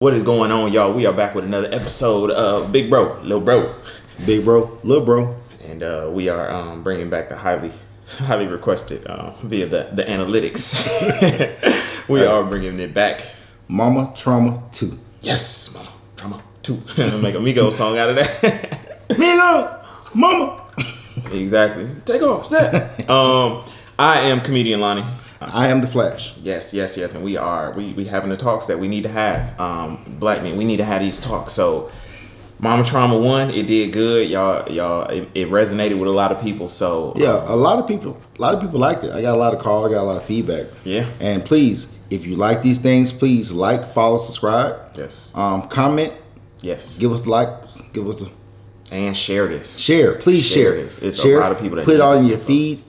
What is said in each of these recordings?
What is going on, y'all? We are back with another episode of Big Bro, Lil Bro, Big Bro, Lil Bro, and we are bringing back the highly requested via the analytics. We are bringing it back. Momma Trauma 2. Yes, Momma Trauma 2. Make a Migos song out of that. Migo, Mama. Exactly. Take off, set. I am comedian Lonnie. I am the Flash. Yes, and we having the talks that we need to have. Black men, we need to have these talks. So, Momma Trauma 1, it did good, y'all. It resonated with a lot of people. So yeah, a lot of people liked it. I got a lot of calls, I got a lot of feedback. Yeah. And please, if you like these things, please like, follow, subscribe. Yes. Comment. Yes. Give us the like. Give us the and share this. Share, please share. This. It's share. A lot of people that put it all in this your feed.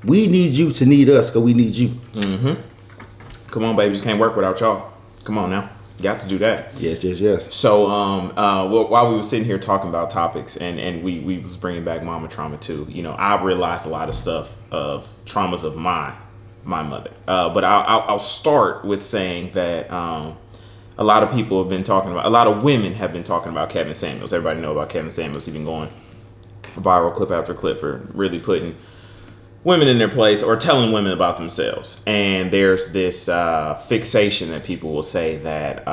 We need you to need us, because we need you. Mm-hmm. Come on, baby. Just can't work without y'all. Come on now. You got to do that. Yes. So, while we were sitting here talking about topics and we was bringing back Momma Trauma 2, I realized a lot of stuff of traumas of my mother. But I'll start with saying that a lot of people have been talking about, a lot of women have been talking about Kevin Samuels. Everybody know about Kevin Samuels. He's been going viral clip after clip for really putting women in their place or telling women about themselves. And there's this fixation that people will say that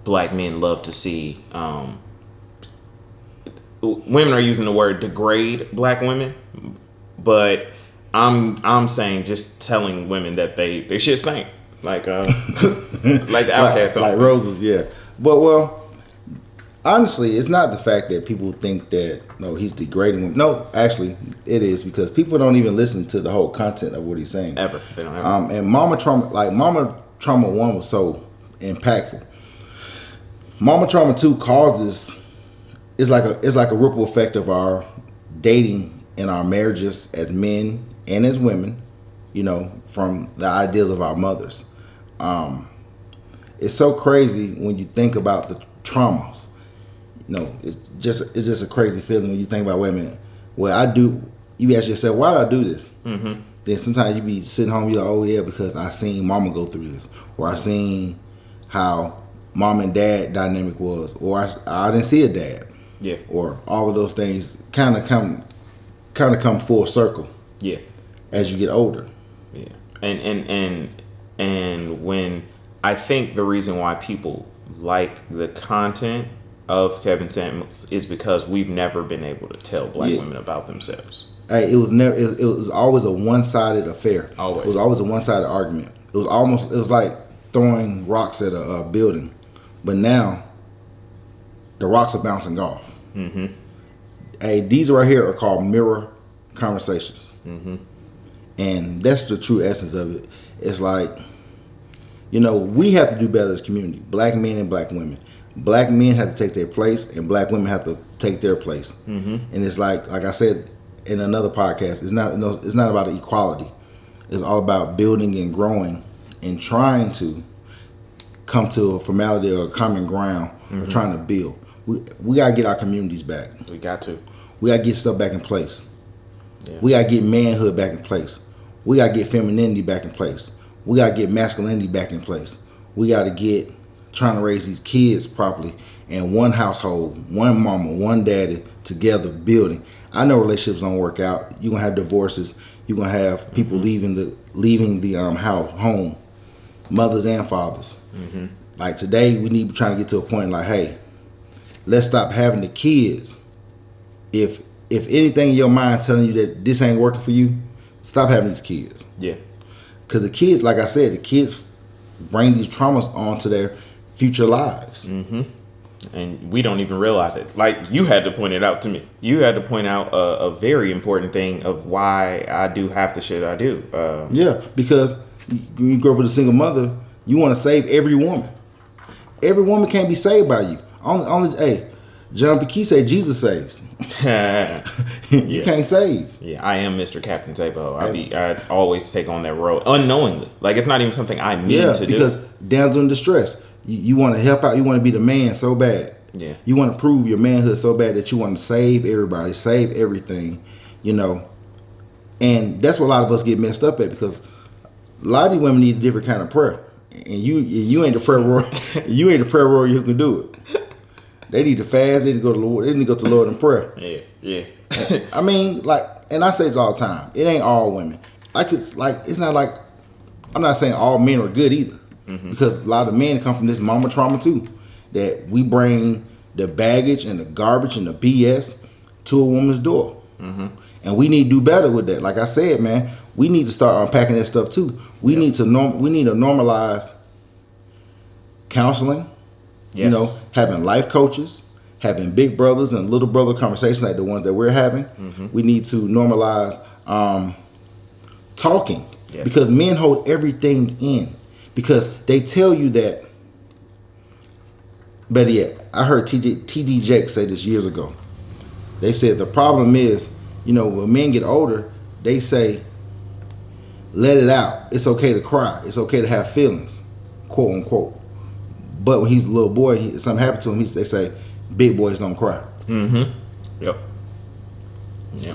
black men love to see. Women are using the word degrade black women, but I'm saying just telling women that they shit stink, like like the Outcast, like roses, yeah. But well, honestly, it's not the fact that people think that he's degrading them. No, actually, it is, because people don't even listen to the whole content of what he's saying. Ever. They don't ever. And Momma Trauma 1 was so impactful. Momma Trauma 2 causes it's like a ripple effect of our dating and our marriages as men and as women, from the ideas of our mothers. It's so crazy when you think about the traumas. It's just a crazy feeling when you think about, wait a minute, you ask yourself, why do I do this? Mm-hmm. Then sometimes you be sitting home, you're like, oh yeah, because I seen mama go through this, or I seen how mom and dad dynamic was, or I didn't see a dad. Yeah. Or all of those things kind of come full circle. Yeah. As you get older. Yeah. And when I think the reason why people like the content of Kevin Samuels is because we've never been able to tell black women about themselves. Hey, it was always a one-sided affair. Always. It was always a one-sided argument. It was like throwing rocks at a building, but now the rocks are bouncing off. Mm-hmm. Hey, these right here are called mirror conversations. Mm-hmm. And that's the true essence of it. It's like, we have to do better as a community, black men and black women. Black men have to take their place, and black women have to take their place. Mm-hmm. And it's like I said in another podcast, it's not about equality. It's all about building and growing and trying to come to a formality or a common ground. Mm-hmm. Of trying to build. We gotta get our communities back. We got to get stuff back in place. Yeah. We gotta get manhood back in place. We gotta get femininity back in place. We gotta get masculinity back in place. We gotta get trying to raise these kids properly in one household, one mama, one daddy, together building. I know relationships don't work out. You're gonna have divorces. You're gonna have people leaving the house, home, mothers and fathers. Mm-hmm. Like today, we need to try to get to a point like, hey, let's stop having the kids. If anything in your mind's telling you that this ain't working for you, stop having these kids. Yeah. Because the kids, like I said, the kids bring these traumas onto their future lives. Mm-hmm. And we don't even realize it. Like, you had to point it out to me. You had to point out a very important thing of why I do half the shit I do. Yeah, because you grow up with a single mother, you want to save every woman. Every woman can't be saved by you. Only John P. Key said Jesus saves. You can't save. Yeah, I am Mr. Captain Tabo. I always take on that role unknowingly. Like, it's not even something I mean to do. Because damsel in distress. You want to help out. You want to be the man so bad. Yeah. You want to prove your manhood so bad that you want to save everybody, save everything, And that's what a lot of us get messed up at, because a lot of these women need a different kind of prayer. and you ain't the prayer warrior. You ain't the prayer warrior who can do it. They need to fast. They need to go to the Lord. They need to go to the Lord in prayer. Yeah. I mean, like, and I say this all the time. It ain't all women. It's not like I'm not saying all men are good either, because a lot of men come from this mama trauma too. That we bring the baggage and the garbage and the BS to a woman's door, and we need to do better with that. Like I said, man, we need to start unpacking that stuff too. We need to normalize counseling. Yes. You know, having life coaches, having big brothers and little brother conversations like the ones that we're having. We need to normalize talking, because men hold everything in, because they tell you that. Better yet, I heard T.D. Jakes say this years ago. They said the problem is, you know, when men get older, they say, let it out. It's okay to cry. It's okay to have feelings, quote unquote. But when he's a little boy, something happened to him, they say, big boys don't cry. Yep.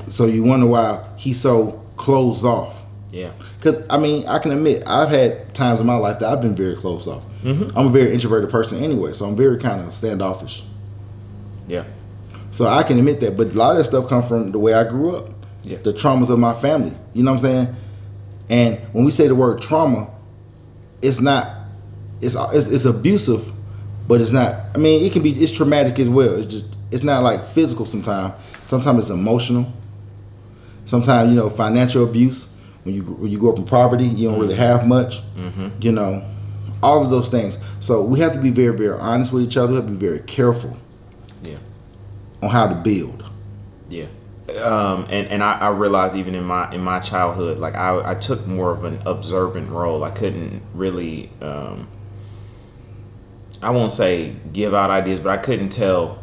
So you wonder why he's so closed off. Yeah. Because, I mean, I can admit, I've had times in my life that I've been very closed off. I'm a very introverted person anyway, so I'm very kind of standoffish. Yeah. So I can admit that, but a lot of that stuff comes from the way I grew up. Yeah. The traumas of my family. You know what I'm saying? And when we say the word trauma, it's abusive, but it's not. I mean, it's traumatic as well. It's not like physical sometimes. Sometimes it's emotional. Sometimes, you know, financial abuse. When you grow up in poverty, you don't really have much. You know, all of those things. So we have to be very, very honest with each other. We have to be very careful. Yeah. On how to build. Yeah. And I realized even in my childhood, like I took more of an observant role. I couldn't really, I won't say give out ideas, but I couldn't tell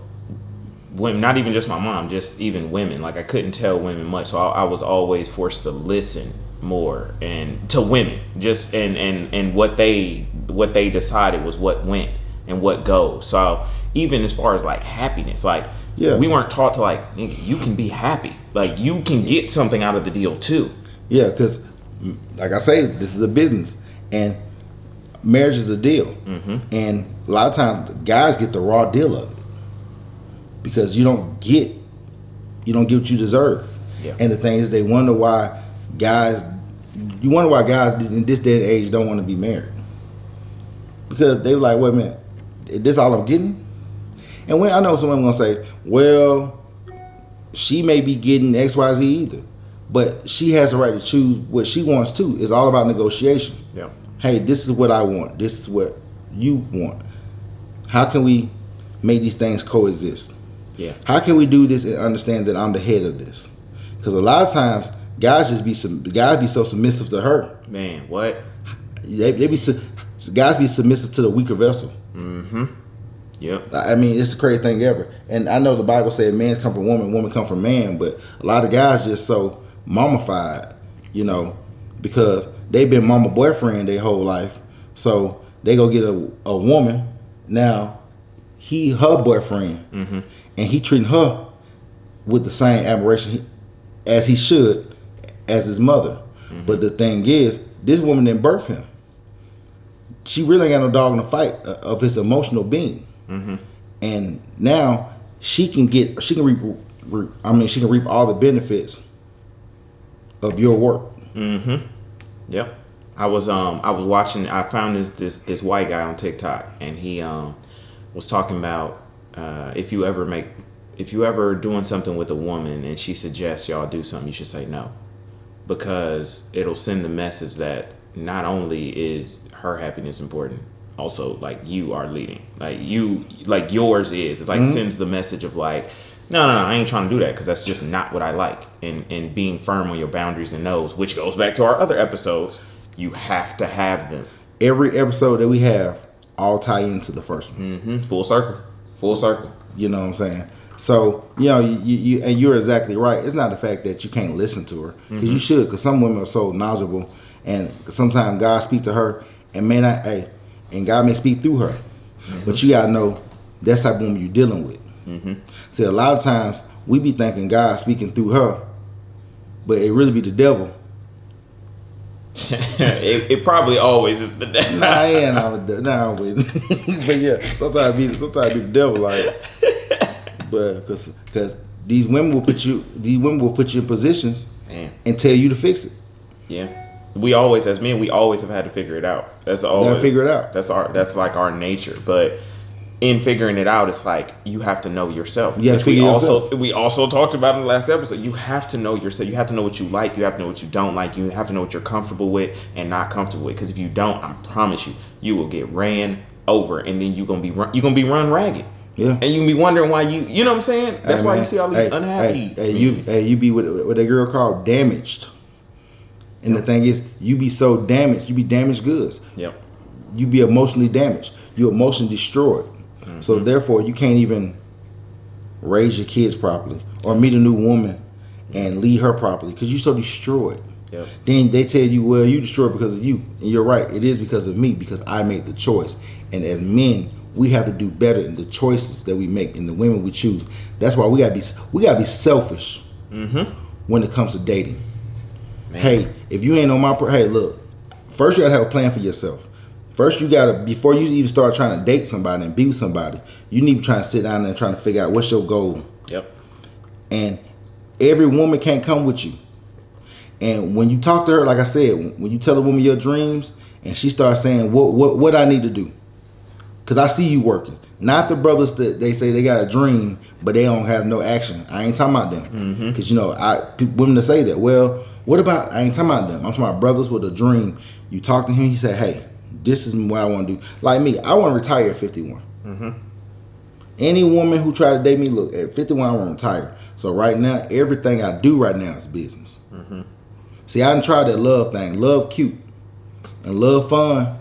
women, not even just my mom, just even women. Like I couldn't tell women much, so I was always forced to listen more and to women, just and what they decided was what went and what goes. So even as far as like happiness, like we weren't taught to like, you can be happy, like you can get something out of the deal too. Yeah, because like I say, this is a business and marriage is a deal, and a lot of times guys get the raw deal of it because you don't get what you deserve. And the thing is, they wonder why guys in this day and age don't want to be married, because they're like, wait a minute, this all I'm getting? And when I know someone gonna say, well, she may be getting XYZ either, but she has the right to choose what she wants too. It's all about negotiation. Yeah. Hey, this is what I want. This is what you want. How can we make these things coexist? Yeah. How can we do this and understand that I'm the head of this? Because a lot of times guys be so submissive to her. Man, what? Guys be submissive to the weaker vessel. Yep. I mean, it's the craziest thing ever. And I know the Bible said men come from woman, woman come from man, but a lot of guys just so mummified, you know, because they've been mama boyfriend their whole life. So they go get a woman. Now he her boyfriend, and he treating her with the same admiration as he should as his mother. But the thing is, this woman didn't birth him. She really ain't got no dog in the fight of his emotional being. And now she can reap all the benefits of your work. Yep. I was watching. I found this white guy on TikTok, and he was talking about if you ever doing something with a woman and she suggests y'all do something, you should say no, because it'll send the message that not only is her happiness important, also like you are leading, like yours is. It's like sends the message of like, no, I ain't trying to do that, because that's just not what I like. And being firm on your boundaries and no's, which goes back to our other episodes. You have to have them. Every episode that we have all tie into the first one. Full circle. You know what I'm saying? So, you know, you and you're exactly right. It's not the fact that you can't listen to her, because you should, because some women are so knowledgeable, and sometimes God speak to her and may not, and God may speak through her. But you gotta know that's the type of woman you're dealing with. See, a lot of times we be thinking God speaking through her, but it really be the devil It probably always is the devil. Nah, I ain't always. But yeah, sometimes be the devil, like. But because these women will put you in positions Man. and tell you to fix it. Yeah. We always, as men, we always have had to figure it out. That's always. Gotta figure it out. That's like our nature. But in figuring it out, it's like you have to know yourself. You have to figure yourself. We also talked about in the last episode. You have to know yourself. You have to know what you like. You have to know what you don't like. You have to know what you're comfortable with and not comfortable with. Because if you don't, I promise you, you will get ran over, and then you're gonna be run ragged. Yeah. And you can be wondering why you know what I'm saying? That's why you see all these unhappy. You be what a girl called damaged. And the thing is, you be so damaged, you be damaged goods. Yep. You be emotionally damaged. You're emotionally destroyed. Mm-hmm. So therefore, you can't even raise your kids properly or meet a new woman and lead her properly because you're so destroyed. Yep. Then they tell you, well, you destroyed because of you. And you're right. It is because of me because I made the choice. And as men, we have to do better in the choices that we make and the women we choose. That's why we gotta be selfish when it comes to dating. Man. Hey, if you ain't on my hey, look. First, you gotta have a plan for yourself. First, you gotta before you even start trying to date somebody and be with somebody, you need to try to sit down there and trying to figure out what's your goal. Yep. And every woman can't come with you. And when you talk to her, like I said, when you tell a woman your dreams, and she starts saying, "What I need to do?" Because I see you working. Not the brothers that they say they got a dream, but they don't have no action. I ain't talking about them. Because, women that say that, well, what about, I ain't talking about them. I'm talking about brothers with a dream. You talk to him, he said, hey, this is what I want to do. Like me, I want to retire at 51. Any woman who try to date me, look, at 51, I want to retire. So right now, everything I do right now is business. See, I done tried that love thing. Love cute. And love fun.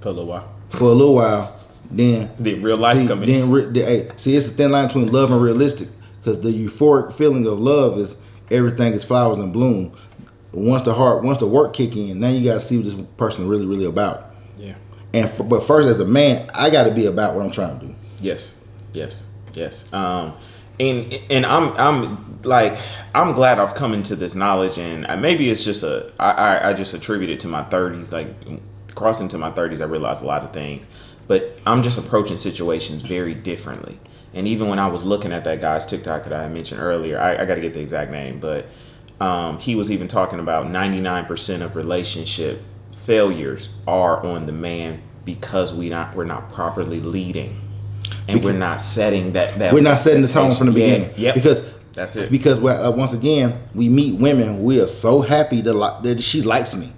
For a little while. Then the real life coming in. See, it's the thin line between love and realistic. Because the euphoric feeling of love is everything is flowers and bloom. Once the work kick in, now you got to see what this person really, really about. Yeah. But first, as a man, I got to be about what I'm trying to do. Yes. And I'm glad I've come into this knowledge, and maybe it's just I just attribute it to my 30s. Like crossing to my 30s, I realized a lot of things, but I'm just approaching situations very differently. And even when I was looking at that guy's TikTok that I had mentioned earlier, I got to get the exact name, but he was even talking about 99% of relationship failures are on the man because we're not properly leading. And we're not setting that we're not setting the tone from the beginning. Yep. Because that's it. Because once again, we meet women, we are so happy that she likes me.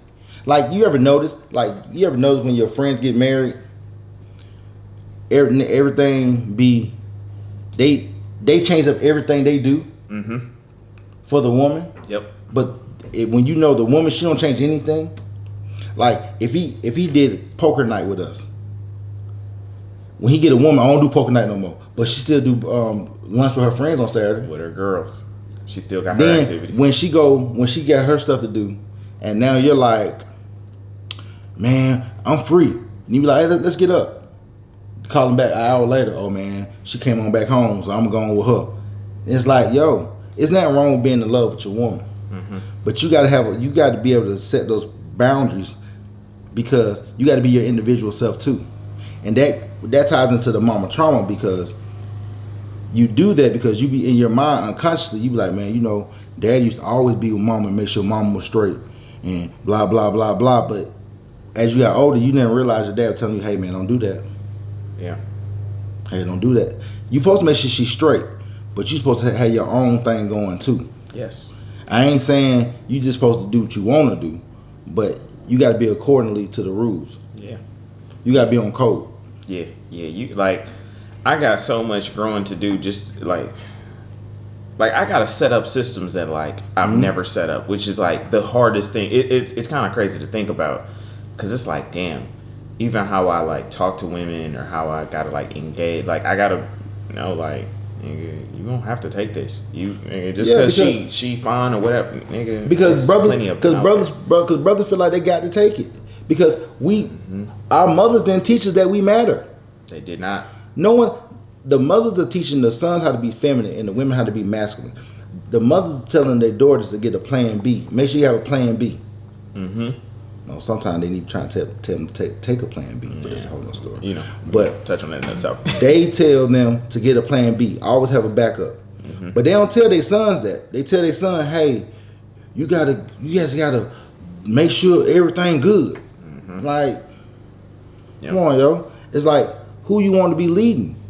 Like you ever notice when your friends get married, everything be they change up everything they do for the woman. Yep. But when you know the woman, she don't change anything. Like if he did poker night with us. When he get a woman, I don't do poker night no more. But she still do lunch with her friends on Saturday. With her girls. She still got her activities. When she got her stuff to do, and now you're like, man, I'm free. And you be like, hey, let's get up. Call him back an hour later. Oh man, she came on back home, so I'm going with her. And it's like, yo, it's nothing wrong with being in love with your woman. But you got to be able to set those boundaries because you got to be your individual self too. And that ties into the mama trauma because you do that because you be in your mind unconsciously. You be like, man, dad used to always be with mama and make sure mama was straight and blah, blah, blah, blah. But as you got older, you didn't realize your dad was telling you, hey, man, don't do that. Yeah. Hey, don't do that. You supposed to make sure she's straight, but you supposed to have your own thing going too. Yes. I ain't saying you just supposed to do what you want to do, but you got to be accordingly to the rules. Yeah. You got to be on code. Yeah. You I got so much growing to do. Just like I gotta set up systems that I've never set up, which is the hardest thing. It's kind of crazy to think about because it's damn. Even how I talk to women or how I gotta engage. I gotta nigga, you don't have to take this. You nigga, just because she fine or whatever, nigga. Because brothers feel like they got to take it. Because our mothers didn't teach us that we matter. They did not. The mothers are teaching the sons how to be feminine and the women how to be masculine. The mothers are telling their daughters to get a plan B. Make sure you have a plan B. Mm-hmm. No, sometimes they need to try to tell them to take a plan B, but that's a whole nother story. You know, but touch on that in that they tell them to get a plan B. Always have a backup. Mm-hmm. But they don't tell their sons that. They tell their son, hey, you guys gotta make sure everything good. Mm-hmm. Like, come on, yo. It's like, who you want to be leading?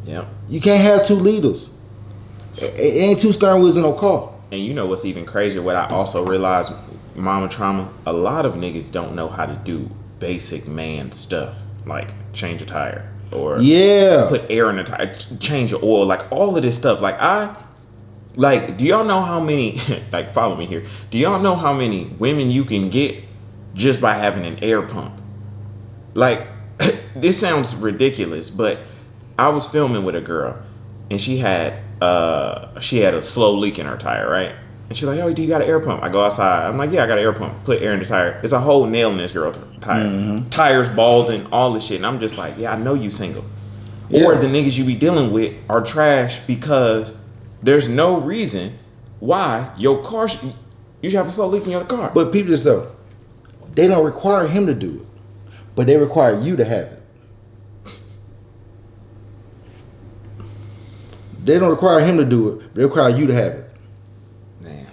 Yeah. You can't have two leaders. It ain't two steering wheels in no car. And you know what's even crazier? What I also realized, mama trauma, a lot of niggas don't know how to do basic man stuff, like change a tire or put air in the tire, change the oil, like all of this stuff. Do y'all know how many, like follow me here, do y'all know how many women you can get just by having an air pump? Like, this sounds ridiculous, but I was filming with a girl and she had a slow leak in her tire, right? And she's like, "Oh, do you got an air pump?" I go outside. I'm like, "Yeah, I got an air pump." Put air in the tire. It's a whole nail in this girl's tire. Mm-hmm. Tires balding, all this shit. And I'm just like, yeah, I know you single. Yeah. Or the niggas you be dealing with are trash because there's no reason why your car you should have a slow leak in your car. But people just though, they don't require him to do it, but they require you to have it. They don't require him to do it, they require you to have it. Man,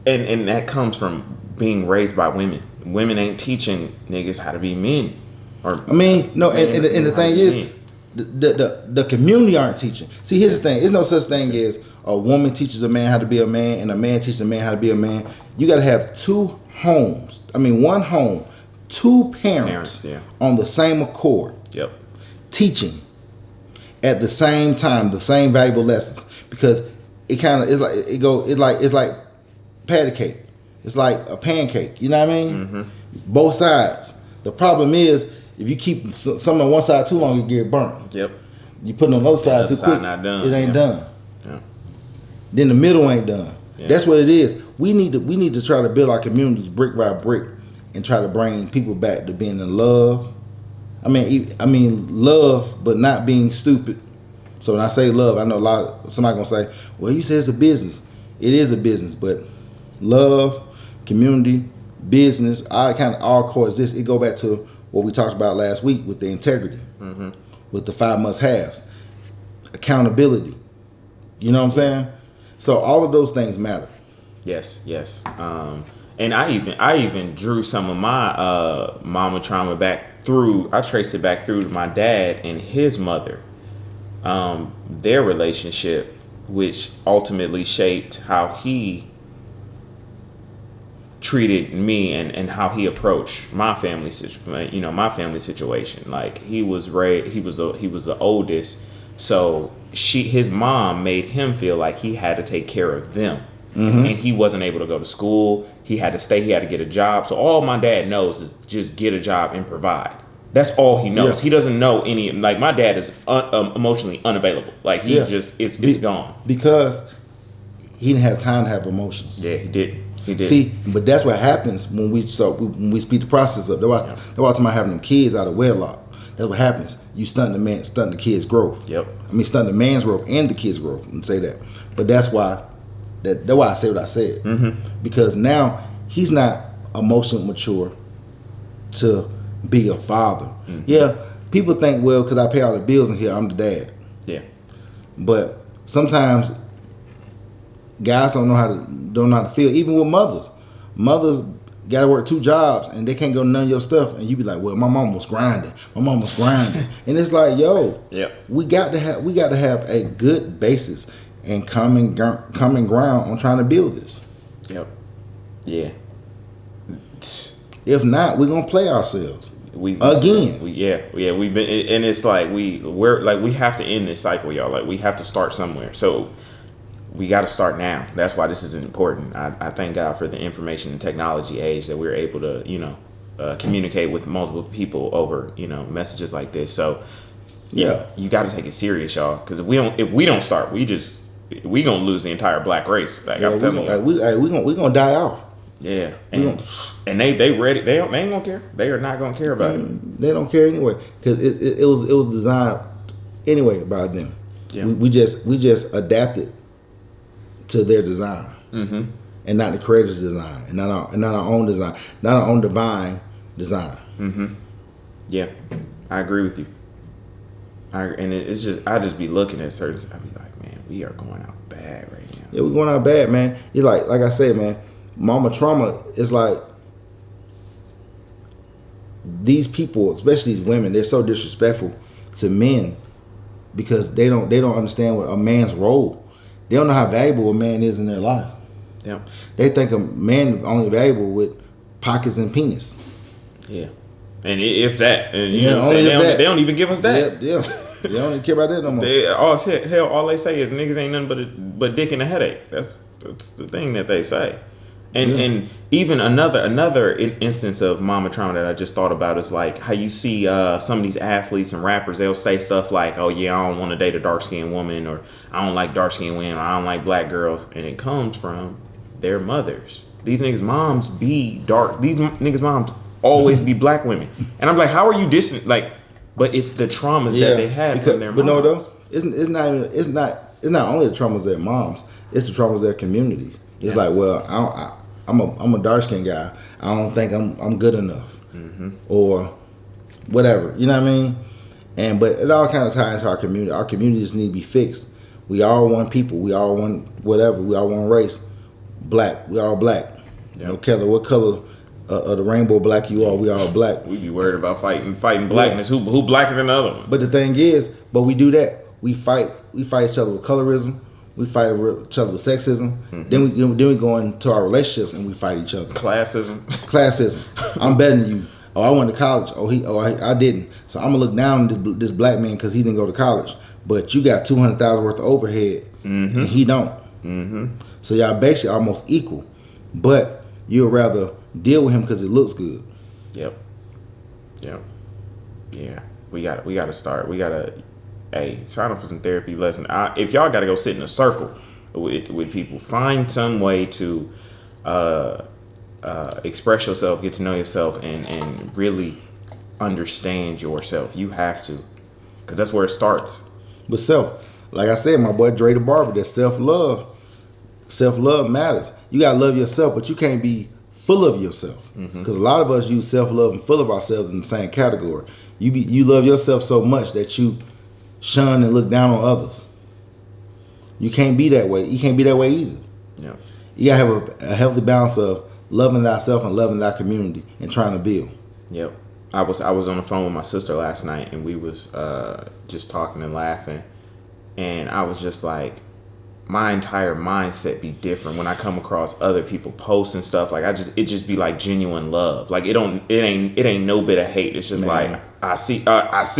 and that comes from being raised by women. Women ain't teaching niggas how to be men. And the thing is, the community aren't teaching. See, here's the thing: there's no such thing as a woman teaches a man how to be a man, and a man teaches a man how to be a man. You got to have one home, two parents on the same accord. Yep. Teaching at the same time, the same valuable lessons, because it kind of it's like patty cake. It's like a pancake. You know what I mean? Mm-hmm. Both sides. The problem is if you keep something on one side too long, you get burnt. Yep. You put it on the other side too quick, it ain't done. Yeah. Then the middle ain't done. Yeah. That's what it is. We need to try to build our communities brick by brick and try to bring people back to being in love. I mean love, but not being stupid. So when I say love, I know somebody gonna say, "Well, you say it's a business." It is a business, but love, community, business, all coexist. It go back to what we talked about last week with the integrity, mm-hmm. with the 5 must-haves, accountability. You know what I'm saying? So all of those things matter. Yes. And I even drew some of my mama trauma back through. I traced it back through to my dad and his mother, their relationship, which ultimately shaped how he treated me and how he approached my family situation. Like he was the oldest, so his mom made him feel like he had to take care of them. Mm-hmm. And he wasn't able to go to school. He had to stay. He had to get a job. So all my dad knows is just get a job and provide. That's all he knows. Yeah. He doesn't know any. Like my dad is emotionally unavailable. Like he just it's gone because he didn't have time to have emotions. Yeah, he didn't. See, but that's what happens when we speed the process up. That's why I'm talking about having them kids out of wedlock. That's what happens. You stunt the kid's growth. Yep. Stunt the man's growth and the kid's growth, and say that. But that's why I say what I said. Mm-hmm. Because now he's not emotionally mature to be a father. Mm-hmm. Yeah, people think, well, because I pay all the bills in here, I'm the dad. Yeah. But sometimes guys don't know how to feel. Even with mothers got to work 2 jobs and they can't go to none of your stuff, and you be like, well, my mom was grinding, and it's like, yo, we got to have a good basis and common ground on trying to build this. Yep. Yeah. If not, we're gonna play ourselves. We've been, and it's like we have to end this cycle, y'all. Like we have to start somewhere. So we got to start now. That's why this is important. I thank God for the information and technology age that we're able to, communicate with multiple people over, messages like this. So you got to take it serious, y'all. Because if we don't start, we gonna lose the entire black race. Like I'm telling you, we gonna die off. Yeah, and they ready. They ain't gonna care. They are not gonna care about it. They don't care anyway because it was designed anyway by them. Yeah. We just adapted to their design. Mm-hmm. and not the creator's design, and not our own design, not our own divine design. Yeah, I agree with you. It's just I just be looking at certain. I be like, man, we are going out bad right now. Yeah, we're going out bad, man. It's like I said, man, mama trauma is like these people, especially these women, they're so disrespectful to men because they don't understand what a man's role. They don't know how valuable a man is in their life. Yeah. They think a man only valuable with pockets and penis. Yeah. And if that, and you Yeah, know what I'm only saying? if that. They don't even give us that. Yeah. They don't even care about that no more. Hell, all they say is niggas ain't nothing but dick and a headache. That's the thing that they say. And even another instance of mama trauma that I just thought about is like how you see some of these athletes and rappers, they'll say stuff like, oh yeah, I don't want to date a dark skinned woman, or I don't like dark skinned women, or I don't like black girls, and it comes from their mothers. These niggas moms be dark. These niggas moms always be black women, and I'm like, how are you distant? Like, but it's the traumas that they had from their moms. But no, though, it's not only the traumas of their moms, it's the traumas of their communities. It's like, well, I'm a dark skinned guy. I don't think I'm good enough, or whatever. You know what I mean? But it all kind of ties to our community. Our communities need to be fixed. We all one people. We all one whatever. We all one race. Black. We all black. Yep. No color. What color of the rainbow black you are? We all black. We be worried about fighting blackness. Yeah. Who blacker than the other one? But the thing is, we do that. We fight each other with colorism. We fight each other with sexism. Then we go into our relationships and we fight each other. Classism. I'm better than you. Oh, I went to college. I didn't. So I'm gonna look down on this black man because he didn't go to college. But you got $200,000 worth of overhead, and he don't. So y'all basically almost equal. But you'd rather deal with him because it looks good. Yep. Yeah. We got to start. We got to. Hey, sign up for some therapy lesson. If y'all got to go sit in a circle with people, find some way to express yourself, get to know yourself, and really understand yourself. You have to, because that's where it starts. But like I said, my boy Dre the Barber, that self-love matters. You got to love yourself, but you can't be full of yourself. Because a lot of us use self-love and full of ourselves in the same category. You love yourself so much that you shun and look down on others. You can't be that way. You can't be that way either. Yeah. You gotta have a healthy balance of loving thyself and loving thy community and trying to build. Yep. I was on the phone with my sister last night, and we was just talking and laughing, and I was just like, my entire mindset be different when I come across other people posts and stuff. Like it just be like genuine love. Like it ain't no bit of hate. It's just like I see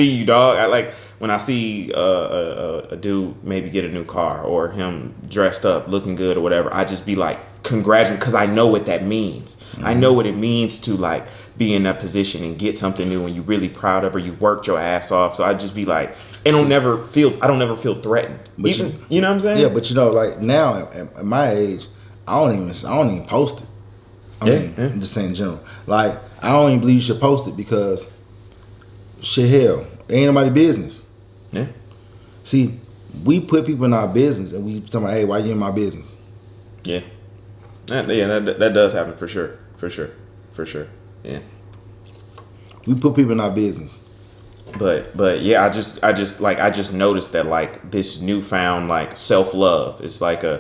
you, dog. Like when I see a dude maybe get a new car or him dressed up, looking good or whatever, I just be like congratulating, because I know what that means. I know what it means to like be in that position and get something new and you really proud of, or you worked your ass off. So I just be like, I don't never feel threatened. Even you know what I'm saying? Yeah, but like now at my age, I don't even post it. I'm just saying in general. Like I don't even believe you should post it because shit, hell, it ain't nobody's business. Yeah. See, we put people in our business and we talking about, hey, why you in my business? Yeah. That does happen for sure. Yeah. We put people in our business. But yeah, I just noticed that like this newfound like self-love. It's like I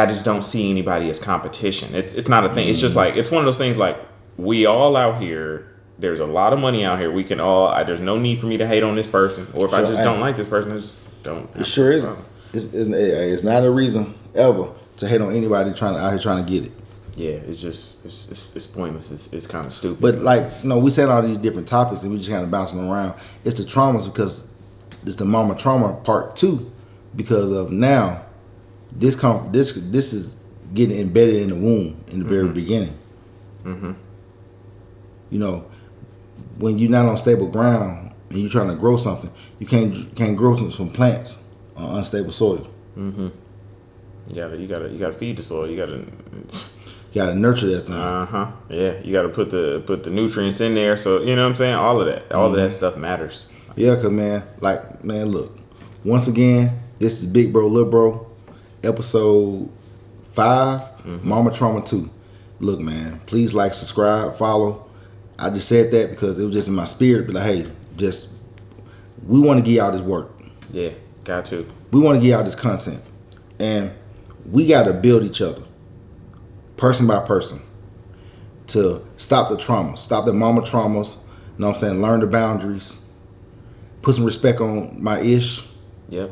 just don't see anybody as competition. It's not a thing. It's just like, it's one of those things like we all out here. There's a lot of money out here. We can all. There's no need for me to hate on this person, or if I just don't like this person, I just don't. It sure isn't. It's not a reason ever to hate on anybody out here trying to get it. Yeah, it's just it's pointless. It's kind of stupid. But like, we said all these different topics and we just kind of bouncing around. It's the traumas, because it's the mama trauma part 2, because of now this is getting embedded in the womb in the very beginning. When you're not on stable ground and you're trying to grow something, you can't grow something from plants on unstable soil. You gotta feed the soil. You gotta nurture that thing. Yeah, you gotta put the nutrients in there. So you know what I'm saying. All of that stuff matters. Yeah, cause man, look. Once again, this is Big Bro, Little Bro, episode 5, Mama Trauma 2. Look, man, please like, subscribe, follow. I just said that because it was just in my spirit. But like, hey, just we want to give y'all this work. Yeah, got to. We want to give y'all this content, and we got to build each other, person by person, to stop the trauma, stop the mama traumas. You know what I'm saying? Learn the boundaries, put some respect on my ish. Yep.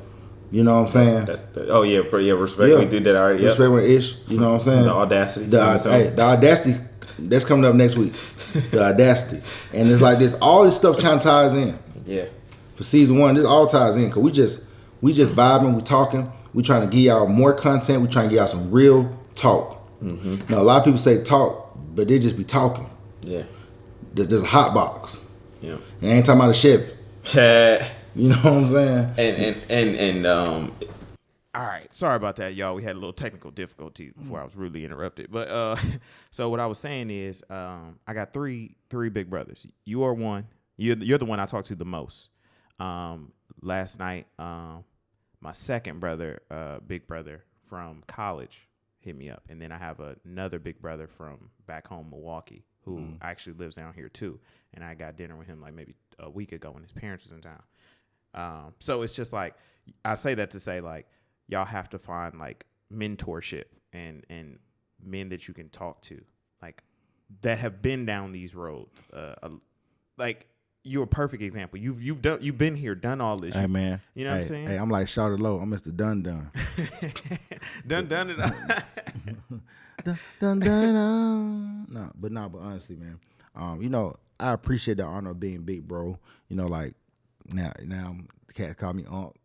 You know what I'm saying? Oh yeah, respect. Yeah. We did that already. Yep. Respect on ish. You know what I'm saying? The audacity. The audacity. That's coming up next week. The audacity, and it's like this. All this stuff kind of ties in. Yeah. For season 1, this all ties in because we just vibing, we talking, we trying to give y'all more content, we trying to give y'all some real talk. Now a lot of people say talk, but they just be talking. Yeah. There's a hot box. Yeah. And I ain't talking about a Chevy. You know what I'm saying? And all right, sorry about that, y'all. We had a little technical difficulties before I was rudely interrupted. But so what I was saying is, I got three big brothers. You are one. You're the one I talk to the most. Last night, my second brother, big brother from college, hit me up, and then I have another big brother from back home, Milwaukee, who actually lives down here too. And I got dinner with him like maybe a week ago when his parents was in town. So it's just like I say that to say like y'all have to find like mentorship and men that you can talk to like that have been down these roads. Like you're a perfect example. You've been here, done all this. Hey man, you know what I'm saying? Hey, I'm like Charlotte Lowe. I'm Mr. Dun. done it. dun. No, but honestly, man, you know, I appreciate the honor of being big, bro. You know, like now the cats call me Unc,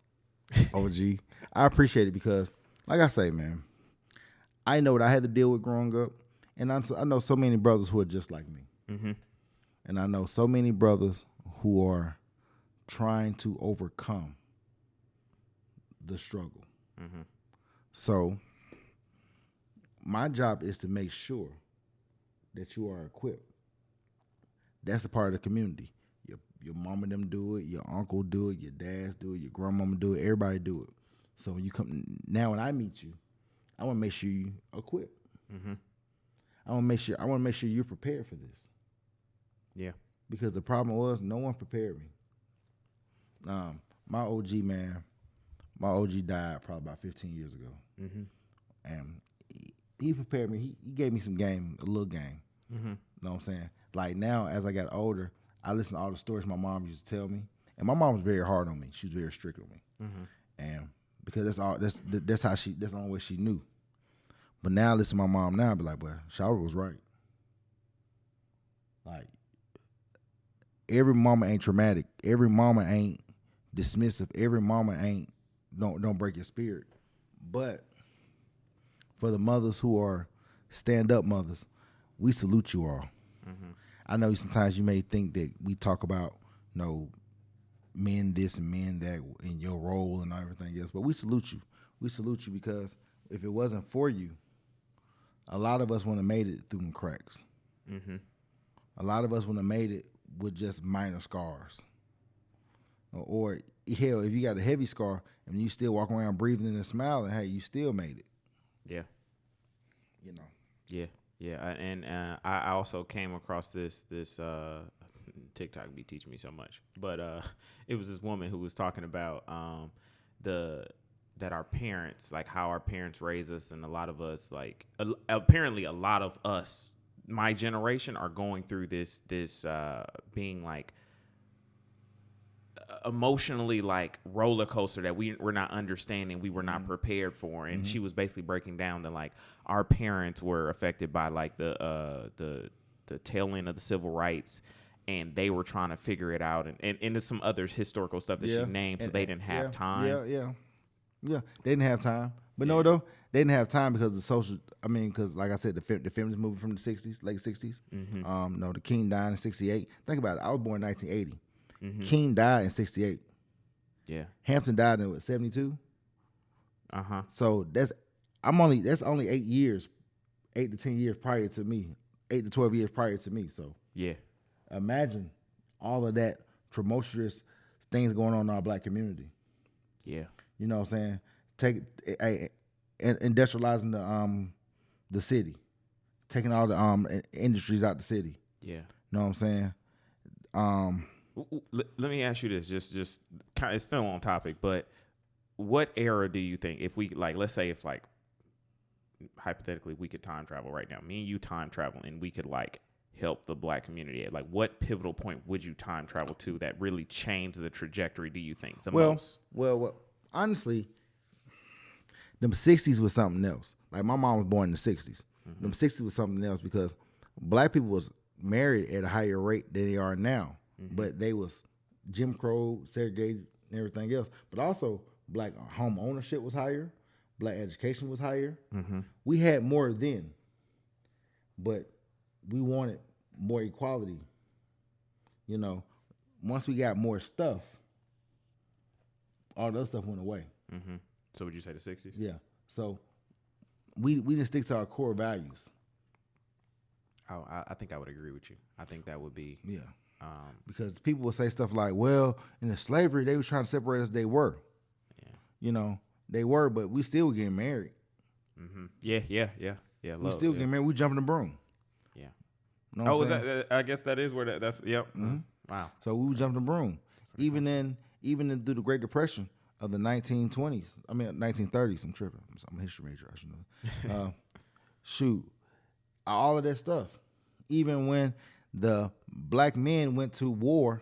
OG. I appreciate it because, like I say, man, I know what I had to deal with growing up, and I know so many brothers who are just like me. Mm-hmm. And I know so many brothers who are trying to overcome the struggle. Mm-hmm. So my job is to make sure that you are equipped. That's a part of the community. Your mama and them do it, your uncle do it, your dads do it, your grandmama do it, everybody do it. So when you come now, when I meet you, I want to make sure you equipped. Mm-hmm. I want to make sure you're prepared for this. Yeah. Because the problem was no one prepared me. My OG died probably about 15 years ago. Mm-hmm. And he prepared me. He gave me some game, a little game. Mm-hmm. You know what I'm saying? Like now, as I got older, I listen to all the stories my mom used to tell me. And my mom was very hard on me. She was very strict on me. Mm-hmm. And because that's the only way she knew. But now I listen to my mom now and be like, well, Charlotte was right. Like, every mama ain't traumatic. Every mama ain't dismissive. Every mama ain't don't break your spirit. But for the mothers who are stand-up mothers, we salute you all. Mm-hmm. I know sometimes you may think that we talk about, you know, men this and men that in your role and everything else, but we salute you. We salute you because if it wasn't for you, a lot of us wouldn't have made it through them cracks. Mm-hmm. A lot of us wouldn't have made it with just minor scars. Or hell, if you got a heavy scar and you still walk around breathing and smiling, hey, you still made it. Yeah. You know. Yeah. Yeah. And I also came across this TikTok be teaching me so much, but it was this woman who was talking about that our parents, like how our parents raised us, and a lot of us, like apparently a lot of us, my generation, are going through this being like emotionally like roller coaster that we're not understanding, we were not prepared for. And she was basically breaking down that like our parents were affected by like the tail end of the civil rights, and they were trying to figure it out, and there's some other historical stuff that she named, so they didn't have time. Yeah, they didn't have time. But no, though, they didn't have time because the social, I mean, because like I said, the feminist movement from the 60s, late 60s. Mm-hmm. No, the King died in 68. Think about it. I was born in 1980. Mm-hmm. King died in 68. Yeah. Hampton died in 72. Uh-huh. So that's only 8 years, 8 to 10 years prior to me, 8 to 12 years prior to me. So yeah, imagine all of that tumultuous things going on in our black community. Yeah. You know what I'm saying? industrializing the city, taking all the industries out the city. Yeah. You know what I'm saying? Let me ask you this, just kind of, it's still on topic, but what era do you think, if we like, let's say if like hypothetically we could time travel right now, me and you time travel, and we could like help the black community at, like, what pivotal point would you time travel to that really changed the trajectory, do you think, the most? Well, honestly, them 60s was something else. Like, my mom was born in the 60s. Them 60s was something else because black people was married at a higher rate than they are now. But they was Jim Crow, segregated, and everything else. But also, black home ownership was higher. Black education was higher. We had more then, but we wanted more equality. You know, once we got more stuff, all the other stuff went away. So would you say the 60s? Yeah. So we didn't stick to our core values. I think I would agree with you. I think that would be. Yeah. Because people would say stuff like, well, in the slavery, they was trying to separate us. They were. Yeah. You know, they were, but we still were getting married. Yeah. We still getting married. We jumping the broom. Yeah. You know what I'm saying? That? I guess that is where that's. Yep. Wow. So we were jumping the broom. Even through the Great Depression of the 1920s. I mean, 1930s. I'm tripping. I'm a history major. I should know. Shoot. All of that stuff. Even when the black men went to war,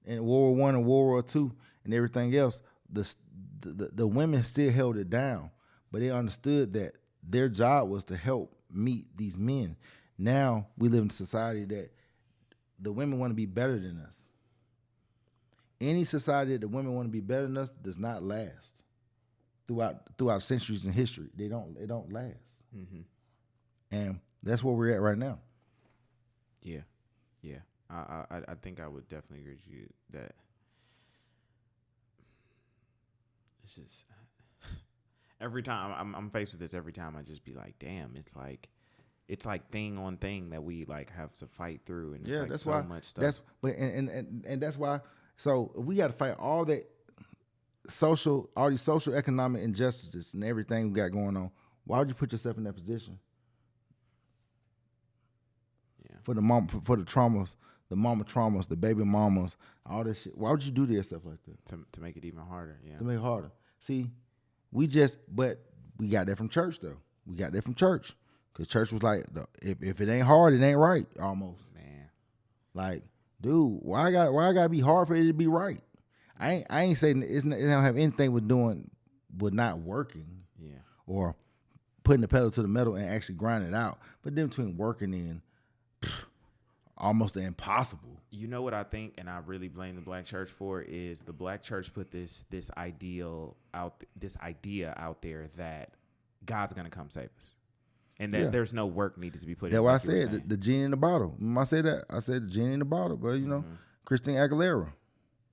in World War I and World War II and everything else, the women still held it down. But they understood that their job was to help meet these men. Now we live in a society that the women want to be better than us. Any society that the women want to be better than us does not last. Throughout centuries in history, they don't last. And that's where we're at right now. Yeah. I think I would definitely agree with you that it's just every time I'm faced with this, every time I just be like, damn, it's like thing on thing that we like have to fight through, and it's like that's so why, much stuff. And that's why. So if we got to fight all these social economic injustices and everything we got going on, why would you put yourself in that position? Yeah. For the traumas, the mama traumas, the baby mamas, all this shit. Why would you do to yourself like that? To make it even harder. Yeah. To make it harder. See, but we got that from church though. We got that from church. Because church was like, if it ain't hard, it ain't right, almost. Man. Like, dude, why I gotta be hard for it to be right? I ain't saying it don't have anything with not working. Yeah. Or putting the pedal to the metal and actually grinding it out. But then between working and almost the impossible. You know what I think, and I really blame the black church for, is the black church put this idea out there that God's gonna come save us, and that there's no work needed to be put in. That's why I said the genie in the bottle. Remember I said that? I said the genie in the bottle, but you know, Christine Aguilera.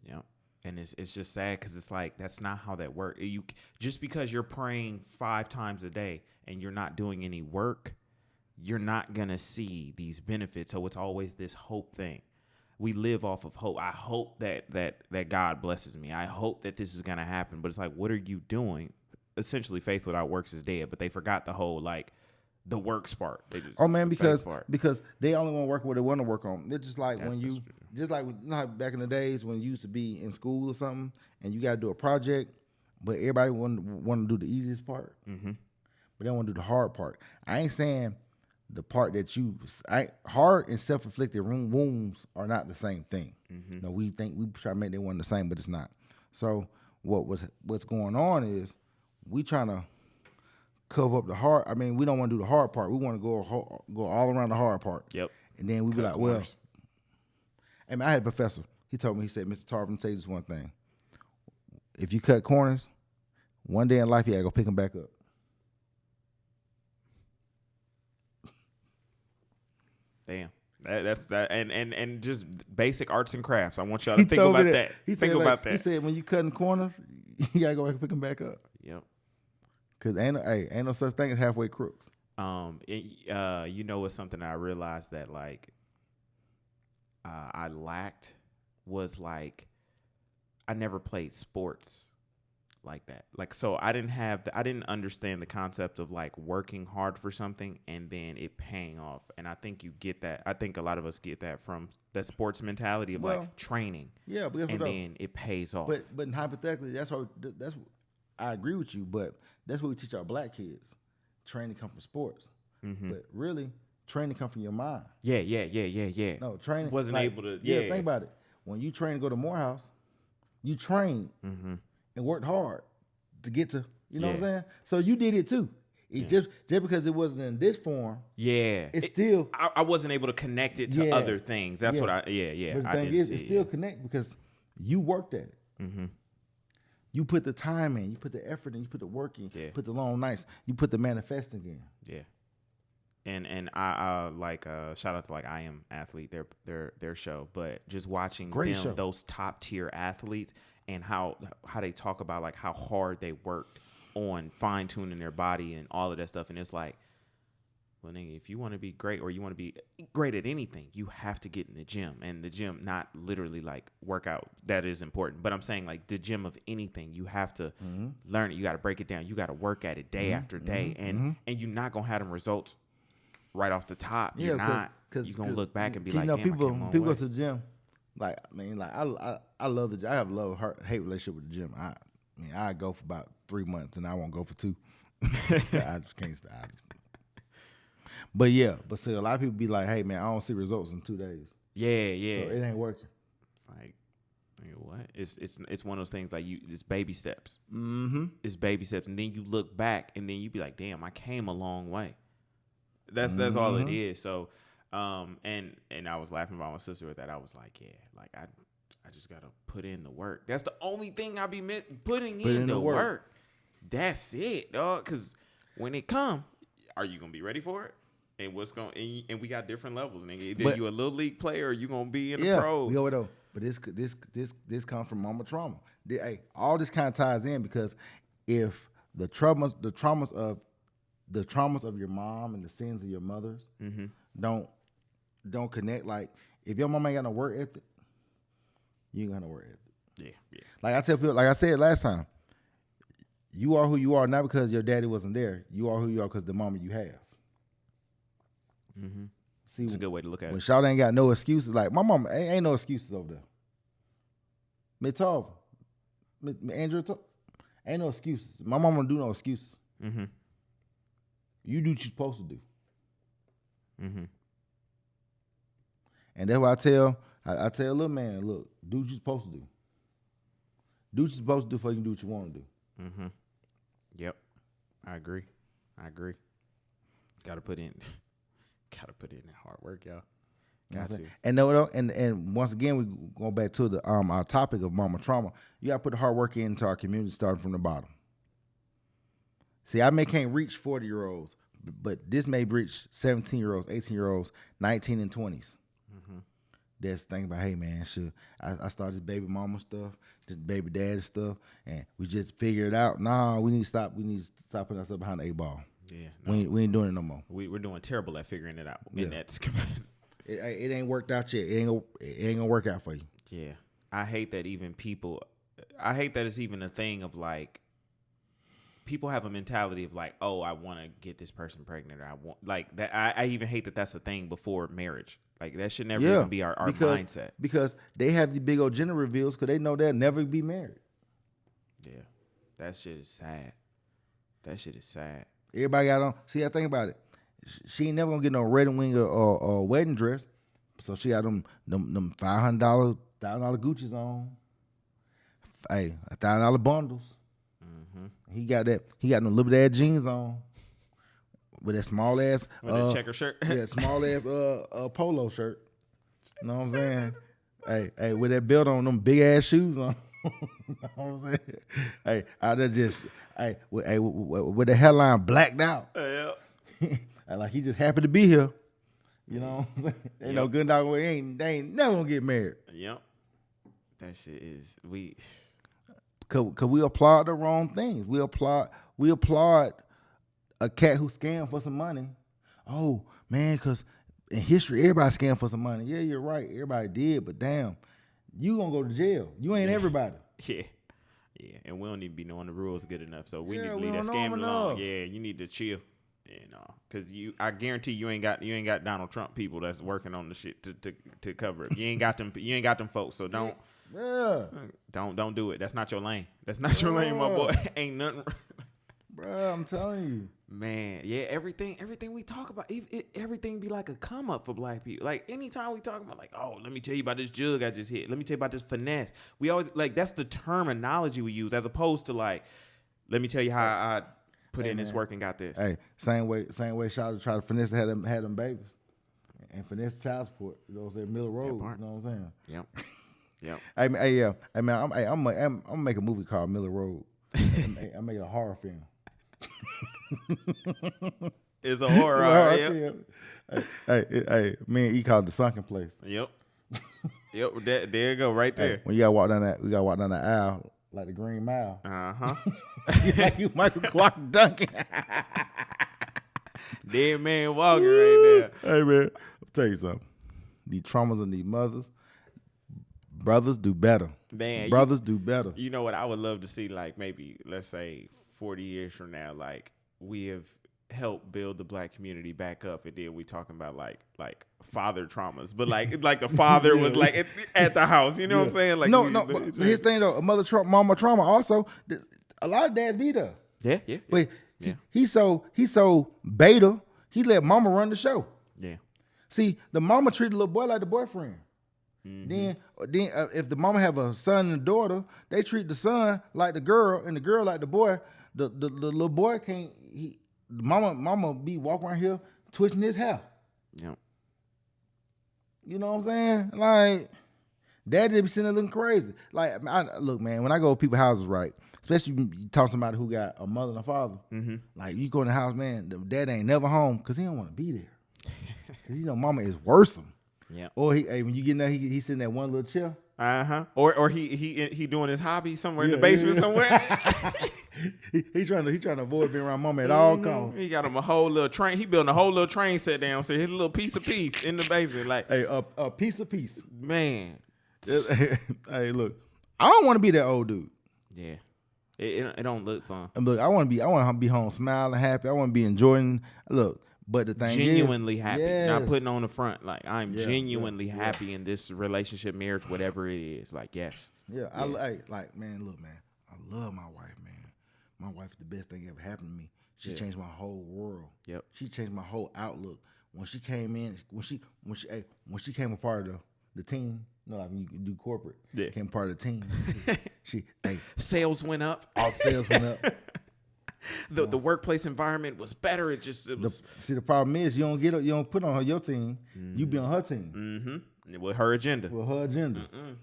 Yeah. And it's just sad because it's like that's not how that works. Just because you're praying 5 times a day and you're not doing any work, you're not gonna see these benefits. So it's always this hope thing. We live off of hope. I hope that God blesses me. I hope that this is gonna happen. But it's like, what are you doing? Essentially, faith without works is dead. But they forgot the whole like the works part. Because they only want to work what they want to work on. It's just like back in the days when you used to be in school or something and you got to do a project, but everybody want to do the easiest part, but they don't want to do the hard part. I ain't saying the part that hard and self-inflicted wounds are not the same thing. No, we try to make them one the same, but it's not. So what's going on is we trying to cover up the hard. I mean, we don't want to do the hard part. We want to go all around the hard part. Yep. And then we be like, corners. I had a professor. He told me, he said, Mr. Tarvin, I'll tell you this one thing. If you cut corners, one day in life, you got to go pick them back up. Damn. That's that, and just basic arts and crafts. I want y'all to think about that. Think about that. He said, when you cutting corners, you got to go back and pick them back up. Yep. Cause ain't no such thing as halfway crooks. You know, it's something I realized that like I lacked was like I never played sports like that. Like, so I didn't understand the concept of like working hard for something and then it paying off. And I think you get that. I think a lot of us get that from that sports mentality of like training. Yeah, but and then it pays off. But hypothetically, that's I agree with you. But that's what we teach our black kids. Training comes from sports, but really, training comes from your mind. Yeah. No, training wasn't like, able to. Yeah, think about it. When you train to go to Morehouse, you trained and worked hard to get to. You know what I'm saying? So you did it too. It's just because it wasn't in this form. Yeah, it's still. I wasn't able to connect it to other things. That's what I. Yeah. But the thing is, it's still connect because you worked at it. You put the time in, you put the effort in, you put the work in, you put the long nights, you put the manifesting in. Yeah. And I like shout out to like I Am Athlete, their show, but just watching those top tier athletes and how they talk about like how hard they worked on fine tuning their body and all of that stuff, and it's like, well, nigga, if you want to be great or you want to be great at anything, you have to get in the gym. And the gym, not literally like workout, that is important. But I'm saying like the gym of anything, you have to learn it. You got to break it down. You got to work at it day after day. And you're not going to have them results right off the top. Yeah, you're not. You're going to look back and be like, you know, damn, people go to the gym. Like, I mean, like I love the gym. I have a love-hate relationship with the gym. I go for about 3 months and I won't go for 2. I just can't stop. But see, a lot of people be like, "Hey, man, I don't see results in 2 days." Yeah. So it ain't working. It's like, what? It's one of those things like it's baby steps. Mm-hmm. It's baby steps, and then you look back, and then you be like, "Damn, I came a long way." That's all it is. So, and I was laughing about my sister with that. I was like, yeah, like I just gotta put in the work. That's the only thing I be putting in the work. That's it, dog. Because when it come, are you gonna be ready for it? And and we got different levels. And either you a little league player or you gonna be in the pros. Yeah, but this comes from mama trauma. Hey, all this kind of ties in because if the traumas of your mom and the sins of your mothers don't connect. Like if your mama ain't got no work ethic, you ain't got no work ethic. Yeah. Like I tell people, like I said last time, you are who you are not because your daddy wasn't there. You are who you are because the mama you have. See, it's a good way to look at it. When Shawty ain't got no excuses, like my mama ain't no excuses over there. Miss Tarver, Andrew, ain't no excuses. My mama don't do no excuses. You do what you're supposed to do. And that's why I tell little man, look, do what you're supposed to do. Do what you're supposed to do before you can do what you want to do. Yep. I agree. Gotta put in that hard work, y'all. Got to. And once again, we go back to the our topic of mama trauma. You gotta put the hard work into our community starting from the bottom. See, I can't reach 40-year-olds, but this may reach 17-year-olds, 18-year-olds, 19 and 20s. That's thinking about, hey man, I started this baby mama stuff, this baby daddy stuff, and we just figure it out. Nah, we need to stop. We need to stop putting ourselves behind the 8-ball. Yeah, no. we ain't doing it no more. We're doing terrible at figuring it out. In that, it ain't worked out yet. It ain't gonna work out for you. Yeah, I hate that it's even a thing of like. People have a mentality of like, oh, I want to get this person pregnant, or I want like that. I even hate that that's a thing before marriage. Like that should never even be our mindset. Because they have the big old gender reveals because they know they'll never be married. Yeah, that shit is sad. Everybody got on. See, I think about it. She ain't never gonna get no red wing or wedding dress, so she got them $500, $1,000 Gucci's on. Hey, $1,000 bundles. He got them little bit ass jeans on with that small ass checker shirt. Yeah, small ass polo shirt. You know what I'm saying? Hey, with that belt on, them big ass shoes on. You know what I'm saying? Hey, out there just with the hairline blacked out. Yeah. Like he just happy to be here. You know what I'm saying? Ain't no good dog. They ain't never gonna get married. Yep. That shit is Cause we applaud the wrong things. We applaud a cat who scammed for some money. Oh man, cause in history everybody scammed for some money. Yeah, you're right. Everybody did, but damn, you gonna go to jail. You ain't everybody. Yeah. Yeah, and we don't even be knowing the rules good enough, so we need Yeah, to we leave that don't know 'em scamming alone. enough. Yeah, you need to chill. You know, because I guarantee you ain't got Donald Trump people that's working on the shit to cover it. You ain't got them folks. So don't Yeah. don't do it. That's not your lane. That's not your lane, my boy. Ain't nothing. Bruh, I'm telling you. Man, yeah, everything we talk about, everything be like a come up for black people. Like anytime we talk about, like, oh, let me tell you about this jug I just hit. Let me tell you about this finesse. We always like that's the terminology we use, as opposed to like, let me tell you how I put in this work and got this. Hey, same way Shawty try to finesse had them babies and finesse child support. You know what I'm saying? Miller Road. You know what I'm saying? Yep. Yep. I'm gonna make a movie called Miller Road. I'm making a horror film. It's a horror. Film. Hey, me and E called The Sunken Place. Yep. Yep. There you go, right there. Hey, when you gotta walk down that aisle like the Green Mile. Uh-huh. You Michael Clark Duncan. Dead man walking right there. Hey man, I'll tell you something. These traumas and these mothers, brothers do better. Man, brothers do better. You know what I would love to see, like maybe let's say 40 years from now, like we have helped build the black community back up, and then we talking about like father traumas, but like the father was like at the house, you know what I'm saying? Like but his thing though, mama trauma also. A lot of dads be there. Yeah. But he's so beta. He let mama run the show. Yeah. See, the mama treat the little boy like the boyfriend. Then if the mama have a son and a daughter, they treat the son like the girl and the girl like the boy. The little boy can't. Mama be walking around here twitching his hair. Yep. You know what I'm saying? Like, dad just be sitting there looking crazy. Like, look, man, when I go to people's houses, right, especially you talk to somebody who got a mother and a father, like, you go in the house, man, the dad ain't never home because he don't want to be there. Because, mama is worse him. Yeah. Or when you get in there, he sitting in that one little chair. Or he doing his hobby somewhere in the basement somewhere. he trying to avoid being around mama at all costs. He got him a whole little train. He building a whole little train set down. So his little piece of peace in the basement, like a piece of peace. Man. Hey, look, I don't want to be that old dude. Yeah. It don't look fun. And look, I want to be home smiling, happy. I want to be enjoying. Look. But the thing genuinely is, happy, not putting on the front. Like I'm genuinely happy in this relationship, marriage, whatever it is. Like yes, I like man. Look, man, I love my wife, man. My wife is the best thing ever happened to me. She changed my whole world. Yep, she changed my whole outlook. When she came in, when she came a part of the team. Like when you do corporate, came part of the team. Sales went up. All sales went up. The workplace environment was better. It was. See, the problem is you don't put on your team. You be on her team. Mm-hmm. With her agenda. Then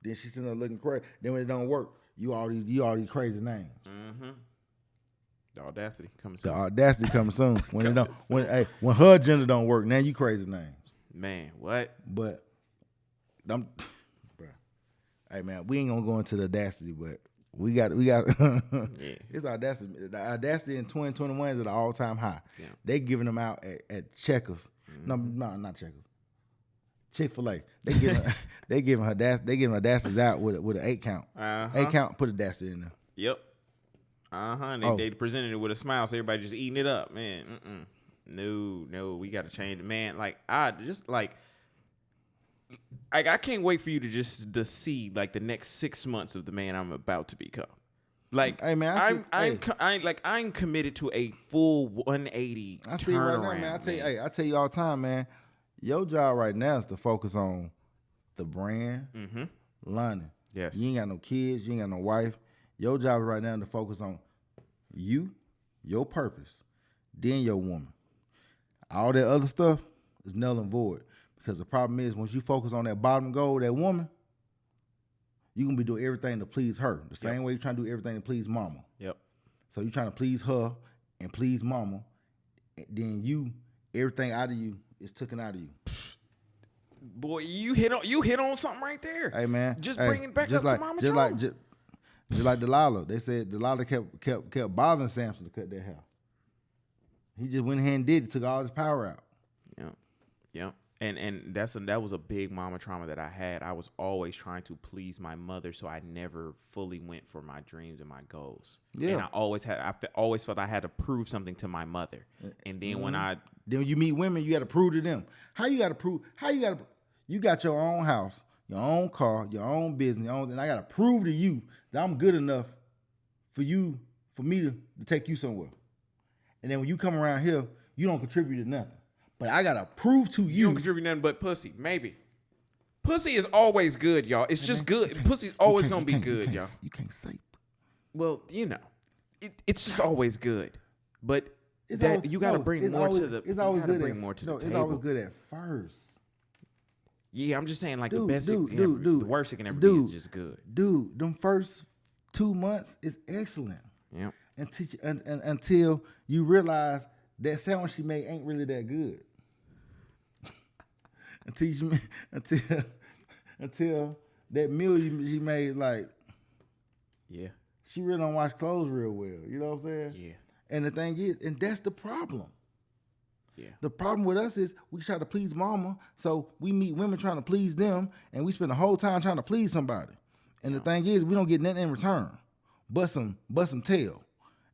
she's sitting there looking crazy. Then when it don't work, you all these crazy names. Mm-hmm. The audacity coming soon. When her agenda don't work, now you crazy names. Man, what? But bruh. Hey man, we ain't gonna go into the audacity, but. We got it's audacity. The audacity in 2021 is at an all-time high. Yeah. They giving them out at Checkers. No, not Checkers. Chick-fil-A. They giving audacity out with an 8 count. 8 count, put audacity in there. Yep. And they presented it with a smile, so everybody just eating it up, man. No, we got to change it, man. Like I can't wait for you to see like the next 6 months of the man I'm about to become. Like, hey man, I'm committed to a full 180 I see turnaround. Right now, man. I tell you all the time, man. Your job right now is to focus on the brand, London. Yes, you ain't got no kids, you ain't got no wife. Your job right now is to focus on you, your purpose, then your woman. All that other stuff is null and void. Because the problem is, once you focus on that bottom goal, that woman, you're going to be doing everything to please her. The same way you're trying to do everything to please mama. Yep. So you're trying to please her and please mama. And then everything out of you is taken out of you. Boy, you hit on something right there. Hey, man. Just bring it back up to mama trauma. Just like Delilah. They said Delilah kept bothering Samson to cut their hair. He just went ahead and did it, took all his power out. Yep. And that was a big mama trauma that I had. I was always trying to please my mother, so I never fully went for my dreams and my goals. Yeah. And I always felt I had to prove something to my mother. And then Then when you meet women, you got to prove to them. You got your own house, your own car, your own business, and I got to prove to you that I'm good enough for me to take you somewhere. And then when you come around here, you don't contribute to nothing. But I gotta prove to you don't contribute nothing but pussy, maybe. Pussy is always good, y'all. It's just good. Pussy's always gonna be good, y'all. You can't say. Well, it's just always good. But you got to bring more to the. It's always good. It's always good at first. Yeah, I'm just saying, like the best, the worst it can ever be is just good. Dude, them first 2 months is excellent. Yeah. Until you realize that sandwich she made ain't really that good. until that meal she made, like, yeah, she really don't wash clothes real well. You know what I'm saying? Yeah. And the thing is, and that's the problem. Yeah. The problem with us is we try to please mama, so we meet women trying to please them, and we spend the whole time trying to please somebody. And the thing is, we don't get nothing in return, but some tail.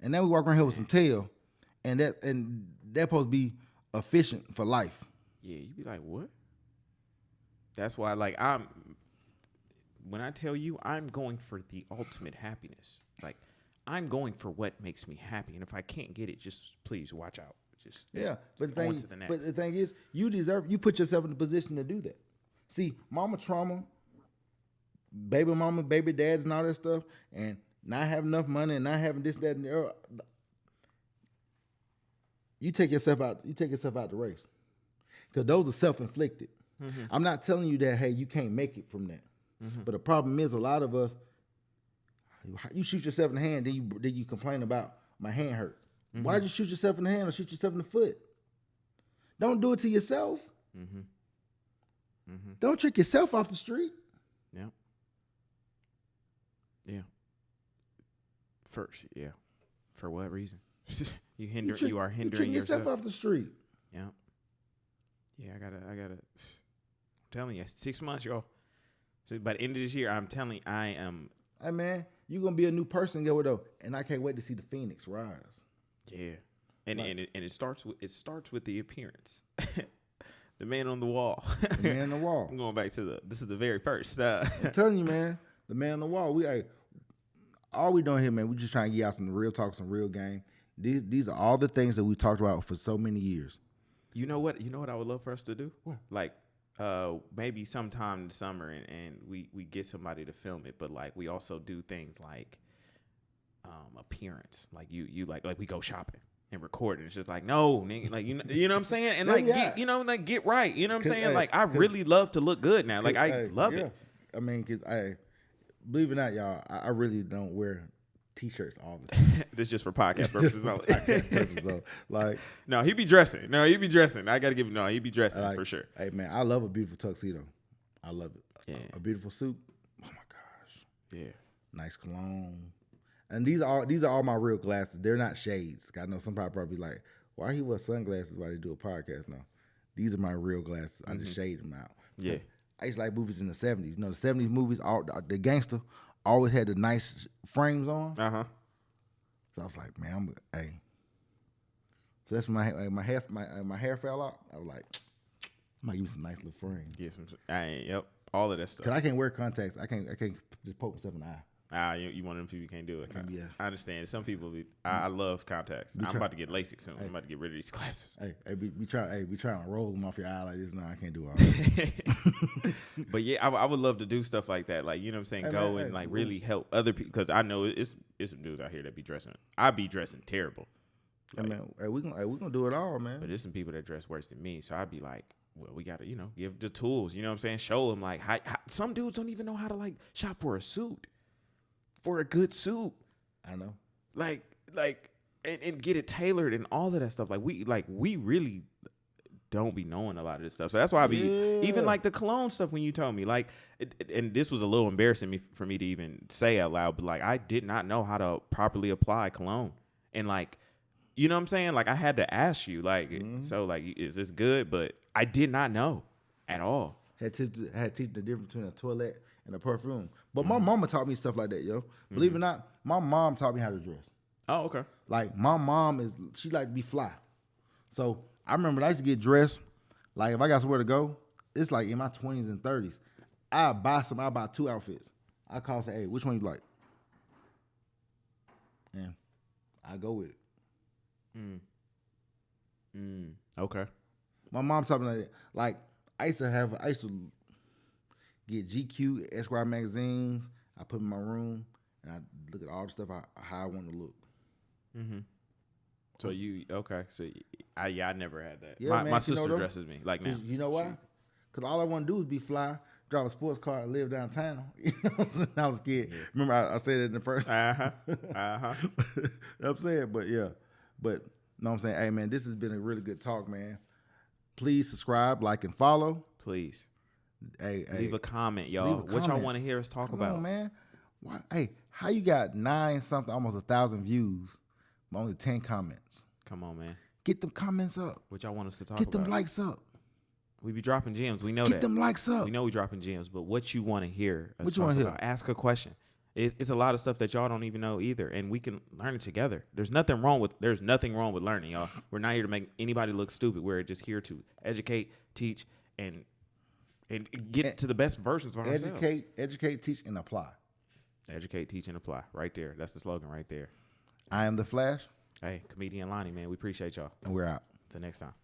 And then we walk around here with some tail, and that supposed to be efficient for life. Yeah, you be like, what? That's why, like, when I tell you I'm going for the ultimate happiness, like, I'm going for what makes me happy. And if I can't get it, just please watch out. Just but the thing is, you put yourself in the position to do that. See, mama trauma, baby mama, baby dads, and all that stuff, and not having enough money and not having this, that, and the other. You take yourself out the race, because those are self-inflicted. Mm-hmm. I'm not telling you that, hey, you can't make it from that. Mm-hmm. But the problem is, a lot of us, you shoot yourself in the hand, then you complain about my hand hurt. Mm-hmm. Why'd you shoot yourself in the hand or shoot yourself in the foot? Don't do it to yourself. Mm-hmm. Mm-hmm. Don't trick yourself off the street. Yeah. Yeah. First, yeah. For what reason? You are hindering yourself off the street. Yeah. Yeah, I gotta. I'm telling you, 6 months, y'all. So by the end of this year, I'm telling you, I am. Hey man, you're gonna be a new person, though, and I can't wait to see the phoenix rise. Yeah, and it starts with the appearance. The man on the wall. The man on the wall. I'm going back to this is the very first. I'm telling you, man, the man on the wall. All we doing here, man, we just trying to get out some real talk, some real game. These are all the things that we talked about for so many years. You know what I would love for us to do? What? Like, maybe sometime in the summer and we get somebody to film it, but like we also do things like appearance. Like you like we go shopping and record it. It's just like, no, nigga, like you know what I'm saying? And like get right. You know what I'm saying? Like I really love to look good now. Like I love it. I mean, cause believe it or not, y'all, I really don't wear T-shirts all the time. This just for podcast purposes. So, like, no, he be dressing. I gotta give him. No, he be dressing for sure. Hey man, I love a beautiful tuxedo. I love it. Yeah. A beautiful suit. Oh my gosh. Yeah. Nice cologne. And these are all my real glasses. They're not shades. I know somebody probably like, why he wear sunglasses while they do a podcast? No, these are my real glasses. I just shade them out. Yeah. I used to like movies in the 70s. You know, the 70s movies, all the gangster always had the nice frames on. Uh-huh. So I was like, man, hey. So that's when my hair fell out. I was like, I might use some nice little frames. Yeah, yep. All of that stuff. Cause I can't wear contacts. I can't just poke myself in the eye. You one of them people you can't do it. Yeah. I understand. Some people, I love contacts. I'm about to get LASIK soon. I'm about to get rid of these glasses. We trying to roll them off your eye like this. No, I can't do all that. But yeah, I would love to do stuff like that. Like, you know what I'm saying? Really help other people. Because I know it's some dudes out here that be dressing. I be dressing terrible. Like, we gonna do it all, man. But there's some people that dress worse than me. So I'd be like, well, we got to, give the tools. You know what I'm saying? Show them like how some dudes don't even know how to like shop for a suit. For a good suit. I know. Like and get it tailored and all of that stuff. We really don't be knowing a lot of this stuff. So that's why I be even like the cologne stuff when you told me, like and this was a little embarrassing for me to even say out loud, but like I did not know how to properly apply cologne. And like, you know what I'm saying? Like I had to ask you, like, so like, is this good? But I did not know. at all. Had teach the difference between a toilet and a perfume. But my mama taught me stuff like that, yo. Believe it or not, my mom taught me how to dress. Oh, okay. Like my mom she like to be fly. So I remember I used to get dressed. Like if I got somewhere to go, it's like in my 20s and 30s. I buy 2 outfits. I call and say, hey, which one you like? And I go with it. Okay. My mom taught me like that. Like I used to get GQ, Esquire magazines. I put them in my room and I look at all the stuff how I want to look. So I never had that. Yeah, My sister dresses me like now. You know why? Because all I want to do is be fly, drive a sports car, and live downtown. You know what I'm saying? I was a kid. Yeah. Remember I said it in the first. I'm saying, but yeah. But you know what I'm saying? Hey, man, this has been a really good talk, man. Please subscribe, like, and follow. Please. Hey, leave a comment, y'all. What y'all want to hear us talk about? Come on, man. Why, hey, how you got 9 something, almost 1,000 views, but only 10 comments? Come on, man. Get them comments up. What y'all want us to talk about? Get them likes up. We be dropping gems. We know that. Get them likes up. We know we dropping gems, but what you want to hear us what you want to hear? Ask a question. It's a lot of stuff that y'all don't even know either, and we can learn it together. There's nothing wrong with learning, y'all. We're not here to make anybody look stupid. We're just here to educate, teach, and get to the best versions of ourselves. Educate, teach, and apply. Educate, teach, and apply. Right there. That's the slogan right there. I am the Flash. Hey, Comedian Lonnie, man. We appreciate y'all. And we're out. Till next time.